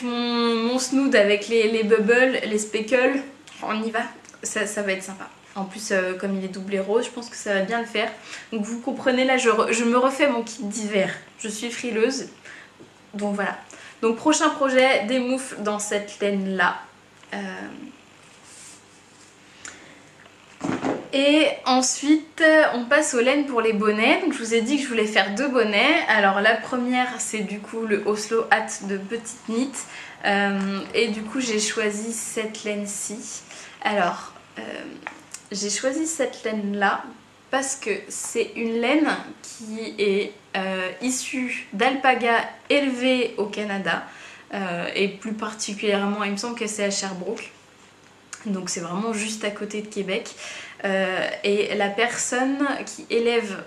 mon snood, avec les bubbles, les speckles. On y va, ça va être sympa. En plus comme il est doublé rose, je pense que ça va bien le faire. Donc vous comprenez là, je me refais mon kit d'hiver. Je suis frileuse, donc voilà. Donc prochain projet, des moufles dans cette laine là. Et ensuite on passe aux laines pour les bonnets. Donc je vous ai dit que je voulais faire 2 bonnets. Alors la première c'est du coup le Oslo Hat de Petite Knit. Et du coup j'ai choisi cette laine-ci. Alors j'ai choisi cette laine là parce que c'est une laine qui est issue d'alpaga élevée au Canada. Et plus particulièrement il me semble que c'est à Sherbrooke. Donc c'est vraiment juste à côté de Québec. Et la personne qui élève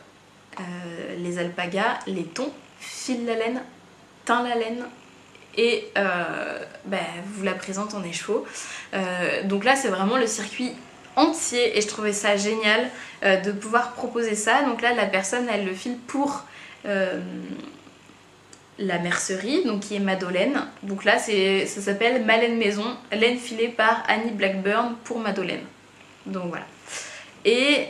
les alpagas, les thons, file la laine, teint la laine et vous la présente en écheveau. Donc là c'est vraiment le circuit entier et je trouvais ça génial de pouvoir proposer ça. Donc là la personne elle le file pour la mercerie, donc qui est Madolaine. Donc là ça s'appelle Ma Laine Maison, laine filée par Annie Blackburn pour Madolaine. Donc voilà. Et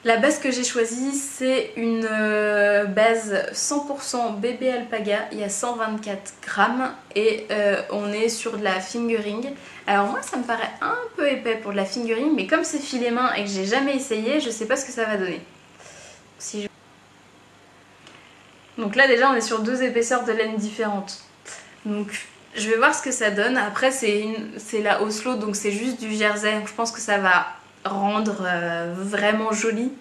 la base que j'ai choisie c'est une base 100% bébé alpaga, il y a 124 grammes et on est sur de la fingering. Alors moi ça me paraît un peu épais pour de la fingering, mais comme c'est filet main et que j'ai jamais essayé, je sais pas ce que ça va donner. Donc là déjà on est sur 2 épaisseurs de laine différentes. Donc je vais voir ce que ça donne. Après c'est la Oslo, donc c'est juste du jersey. Donc je pense que ça va rendre vraiment joli.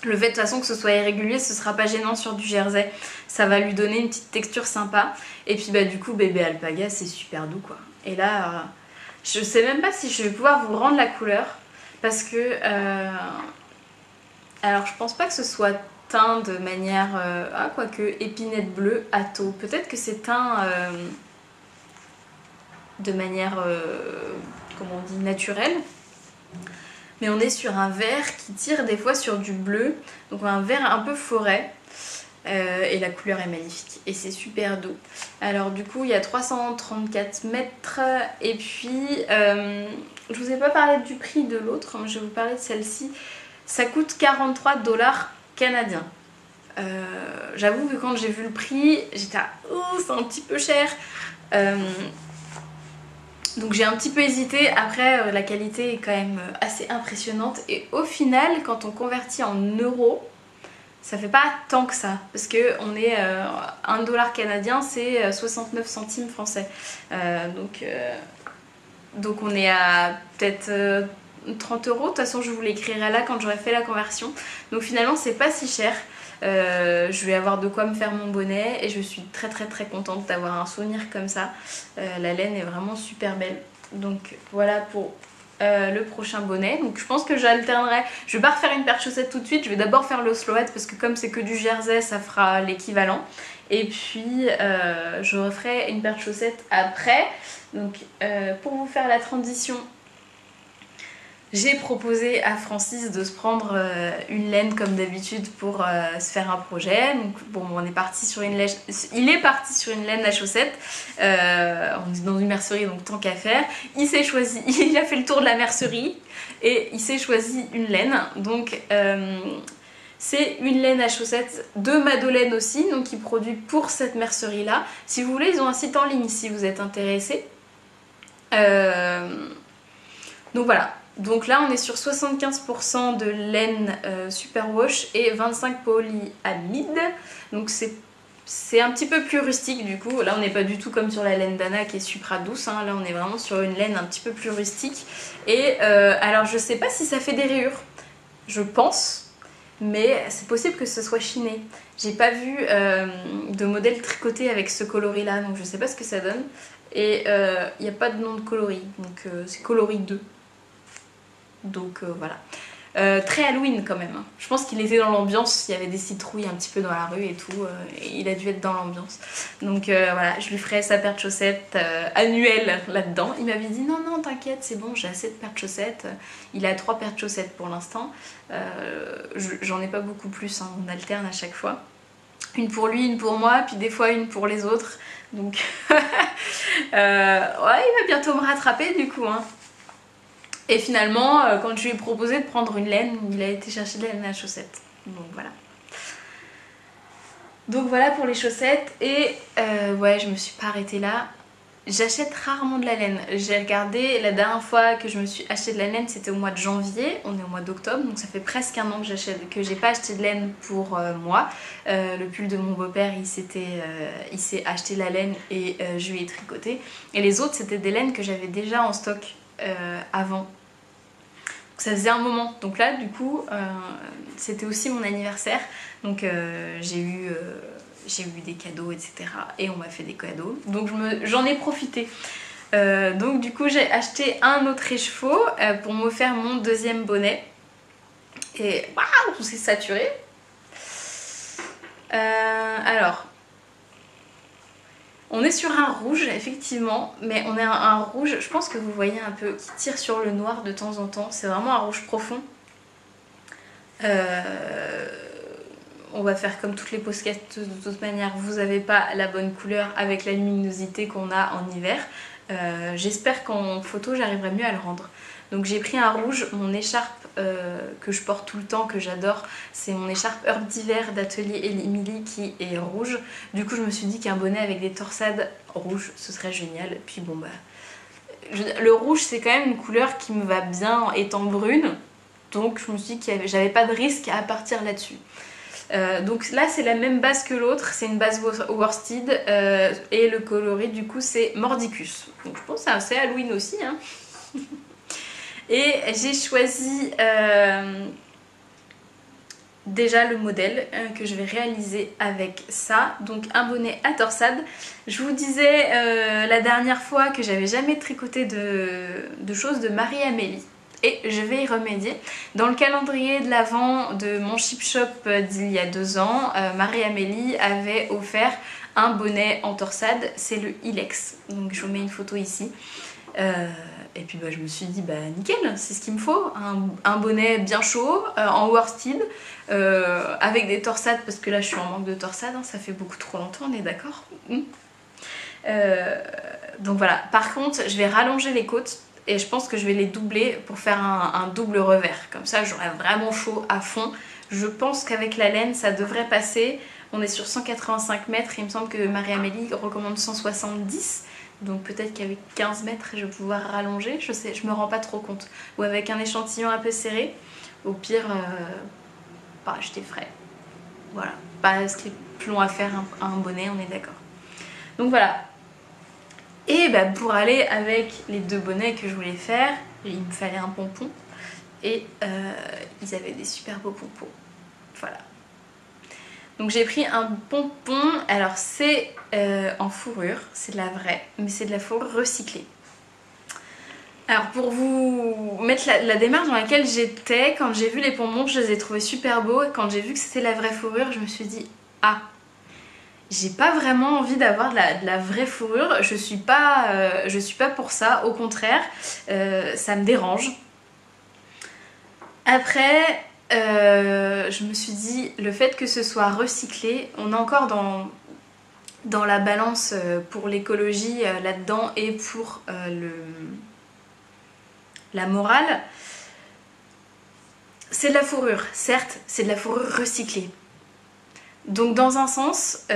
Le fait de toute façon que ce soit irrégulier, ce sera pas gênant sur du jersey. Ça va lui donner une petite texture sympa. Et puis du coup bébé alpaga c'est super doux quoi. Et là je sais même pas si je vais pouvoir vous rendre la couleur. Parce que alors je pense pas que ce soit teint de manière quoique épinette bleue à taux. Peut-être que c'est teint de manière comment on dit, naturelle. Mais on est sur un vert qui tire des fois sur du bleu. Donc un vert un peu forêt. Et la couleur est magnifique. Et c'est super doux. Alors du coup il y a 334 mètres. Et puis je vous ai pas parlé du prix de l'autre. Je vais vous parler de celle-ci. Ça coûte 43 $ canadiens. J'avoue que quand j'ai vu le prix, j'étais à oh c'est un petit peu cher. Donc j'ai un petit peu hésité. Après la qualité est quand même assez impressionnante. Et au final quand on convertit en euros, ça fait pas tant que ça. Parce que on est 1 $ canadien c'est 69 centimes français. Donc on est à peut-être 30 €. De toute façon je vous l'écrirai là quand j'aurai fait la conversion. Donc finalement c'est pas si cher. Je vais avoir de quoi me faire mon bonnet et je suis très contente d'avoir un souvenir comme ça. La laine est vraiment super belle. Donc voilà pour le prochain bonnet. Donc je pense que j'alternerai. Je vais pas refaire une paire de chaussettes tout de suite. Je vais d'abord faire le Oslo Hat parce que comme c'est que du jersey ça fera l'équivalent. Et puis je referai une paire de chaussettes après. Donc pour vous faire la transition, J'ai proposé à Francis de se prendre une laine comme d'habitude pour se faire un projet. Donc bon, on est parti sur une laine, il est parti sur une laine à chaussettes. On est dans une mercerie, donc tant qu'à faire. Il s'est choisi, il a fait le tour de la mercerie et il s'est choisi une laine. Donc c'est une laine à chaussettes de Madeleine aussi, donc il produit pour cette mercerie là. Si vous voulez, ils ont un site en ligne si vous êtes intéressé. Donc voilà. Donc là on est sur 75% de laine superwash et 25 polyamide. Donc c'est un petit peu plus rustique du coup. Là on n'est pas du tout comme sur la laine d'Anna qui est supra douce, hein. Là on est vraiment sur une laine un petit peu plus rustique. Et alors je sais pas si ça fait des rayures, je pense, mais c'est possible que ce soit chiné. J'ai pas vu de modèle tricoté avec ce coloris là, donc je sais pas ce que ça donne. Et il n'y a pas de nom de coloris, donc c'est coloris 2. Donc voilà. Très Halloween quand même, hein. Je pense qu'il était dans l'ambiance, il y avait des citrouilles un petit peu dans la rue et tout, et il a dû être dans l'ambiance. Donc voilà, je lui ferai sa paire de chaussettes annuelle là-dedans. Il m'avait dit non non t'inquiète c'est bon, j'ai assez de paires de chaussettes. Il a 3 paires de chaussettes pour l'instant. J'en ai pas beaucoup plus, hein. On alterne à chaque fois. Une pour lui, une pour moi, puis des fois une pour les autres. Donc ouais, il va bientôt me rattraper du coup, hein. Et finalement, quand je lui ai proposé de prendre une laine, il a été chercher de la laine à chaussettes. Donc voilà. Donc voilà pour les chaussettes. Et ouais, je me suis pas arrêtée là. J'achète rarement de la laine. J'ai regardé, la dernière fois que je me suis acheté de la laine, c'était au mois de janvier. On est au mois d'octobre, donc ça fait presque un an que j'ai pas acheté de laine pour moi. Le pull de mon beau-père, il s'est acheté de la laine et je lui ai tricoté. Et les autres, c'était des laines que j'avais déjà en stock avant. Donc ça faisait un moment. Donc là, du coup, c'était aussi mon anniversaire. Donc j'ai eu des cadeaux, etc. Et on m'a fait des cadeaux. Donc j'en ai profité. Donc du coup, j'ai acheté un autre écheveau pour me faire mon deuxième bonnet. Et waouh, c'est saturé. Alors, on est sur un rouge, effectivement, mais on est un rouge, je pense que vous voyez un peu, qui tire sur le noir de temps en temps. C'est vraiment un rouge profond. On va faire comme toutes les posquettes de toute manière, vous n'avez pas la bonne couleur avec la luminosité qu'on a en hiver. J'espère qu'en photo j'arriverai mieux à le rendre. Donc j'ai pris un rouge, mon écharpe que je porte tout le temps, que j'adore, c'est mon écharpe Heure d'hiver d'Atelier Emily qui est rouge. Du coup je me suis dit qu'un bonnet avec des torsades rouges ce serait génial. Et puis bon bah, le rouge c'est quand même une couleur qui me va bien étant brune. Donc je me suis dit que j'avais pas de risque à partir là-dessus. Donc là c'est la même base que l'autre, c'est une base worsted et le coloris du coup c'est Mordicus. Donc je pense que c'est assez Halloween aussi, hein. Et j'ai choisi déjà le modèle que je vais réaliser avec ça. Donc un bonnet à torsade. Je vous disais la dernière fois que j'avais jamais tricoté de choses de Marie-Amélie. Et je vais y remédier. Dans le calendrier de l'Avent de mon Chip Shop d'il y a 2 ans, Marie-Amélie avait offert un bonnet en torsade, c'est le Ilex. Donc je vous mets une photo ici. Et puis bah, je me suis dit bah nickel, c'est ce qu'il me faut, un bonnet bien chaud, en worsted, avec des torsades, parce que là je suis en manque de torsades, hein, ça fait beaucoup trop longtemps, on est d'accord. Donc voilà, par contre je vais rallonger les côtes. Et je pense que je vais les doubler pour faire un double revers. Comme ça, j'aurai vraiment chaud à fond. Je pense qu'avec la laine, ça devrait passer. On est sur 185 mètres. Il me semble que Marie-Amélie recommande 170. Donc peut-être qu'avec 15 mètres, je vais pouvoir rallonger. Je sais, je me rends pas trop compte. Ou avec un échantillon un peu serré. Au pire, pas acheter frais. Voilà. Pas ce qui est plus long à faire un bonnet, on est d'accord. Donc voilà. Et bah, pour aller avec les 2 bonnets que je voulais faire, il me fallait un pompon. Et ils avaient des super beaux pompons. Voilà. Donc j'ai pris un pompon. Alors c'est en fourrure, c'est de la vraie, mais c'est de la fourrure recyclée. Alors pour vous mettre la démarche dans laquelle j'étais, quand j'ai vu les pompons, je les ai trouvés super beaux. Et quand j'ai vu que c'était la vraie fourrure, je me suis dit ah, j'ai pas vraiment envie d'avoir de la vraie fourrure, je suis pas pour ça, au contraire, ça me dérange. Après, je me suis dit, le fait que ce soit recyclé, on est encore dans la balance pour l'écologie là-dedans et pour la morale. C'est de la fourrure, certes, c'est de la fourrure recyclée. Donc dans un sens,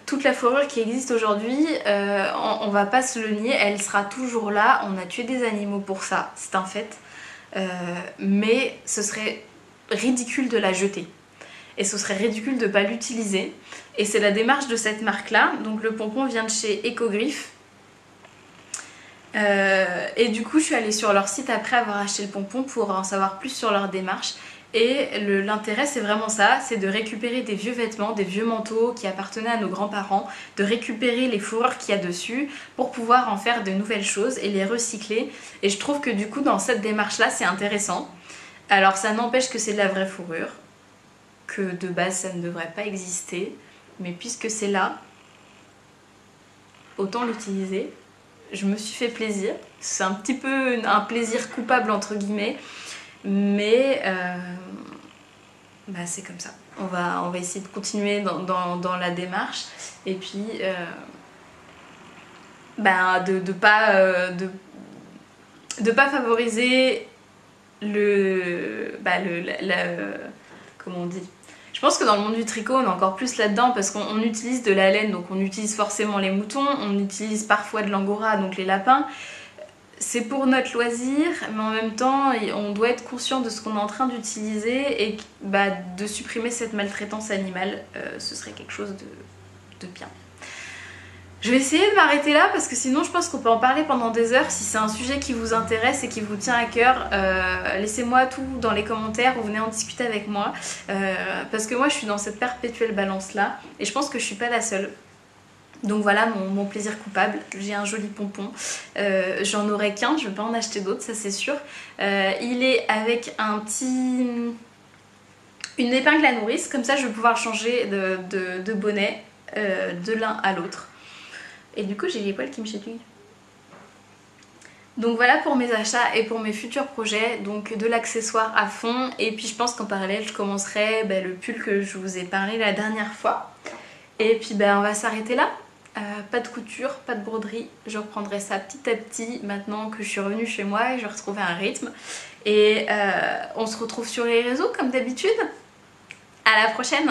toute la fourrure qui existe aujourd'hui, on va pas se le nier, elle sera toujours là, on a tué des animaux pour ça, c'est un fait. Mais ce serait ridicule de la jeter. Et ce serait ridicule de ne pas l'utiliser. Et c'est la démarche de cette marque-là. Donc le pompon vient de chez Ecogriffe. Et du coup, je suis allée sur leur site après avoir acheté le pompon pour en savoir plus sur leur démarche. Et l'intérêt, c'est vraiment ça, c'est de récupérer des vieux vêtements, des vieux manteaux qui appartenaient à nos grands-parents, de récupérer les fourrures qu'il y a dessus pour pouvoir en faire de nouvelles choses et les recycler. Et je trouve que du coup, dans cette démarche-là, c'est intéressant. Alors ça n'empêche que c'est de la vraie fourrure, que de base ça ne devrait pas exister, mais puisque c'est là, autant l'utiliser. Je me suis fait plaisir, c'est un petit peu un plaisir coupable entre guillemets, mais bah, c'est comme ça. On va essayer de continuer dans la démarche et puis bah, de pas favoriser comment on dit, je pense que dans le monde du tricot on est encore plus là-dedans parce qu'on utilise de la laine, donc on utilise forcément les moutons, on utilise parfois de l'angora, donc les lapins. C'est pour notre loisir, mais en même temps on doit être conscient de ce qu'on est en train d'utiliser et bah, de supprimer cette maltraitance animale, ce serait quelque chose de bien. Je vais essayer de m'arrêter là parce que sinon je pense qu'on peut en parler pendant des heures. Si c'est un sujet qui vous intéresse et qui vous tient à cœur, laissez-moi tout dans les commentaires ou venez en discuter avec moi. Parce que moi je suis dans cette perpétuelle balance là et je pense que je suis pas la seule. Donc voilà mon plaisir coupable, j'ai un joli pompon, j'en aurai qu'un, je ne vais pas en acheter d'autres, ça c'est sûr. Il est avec une épingle à nourrice, comme ça je vais pouvoir changer de bonnet de l'un à l'autre. Et du coup j'ai les poils qui me chatouillent. Donc voilà pour mes achats et pour mes futurs projets, donc de l'accessoire à fond. Et puis je pense qu'en parallèle je commencerai le pull que je vous ai parlé la dernière fois. Et puis on va s'arrêter là. Pas de couture, pas de broderie, je reprendrai ça petit à petit maintenant que je suis revenue chez moi et je vais retrouver un rythme. Et on se retrouve sur les réseaux comme d'habitude. À la prochaine!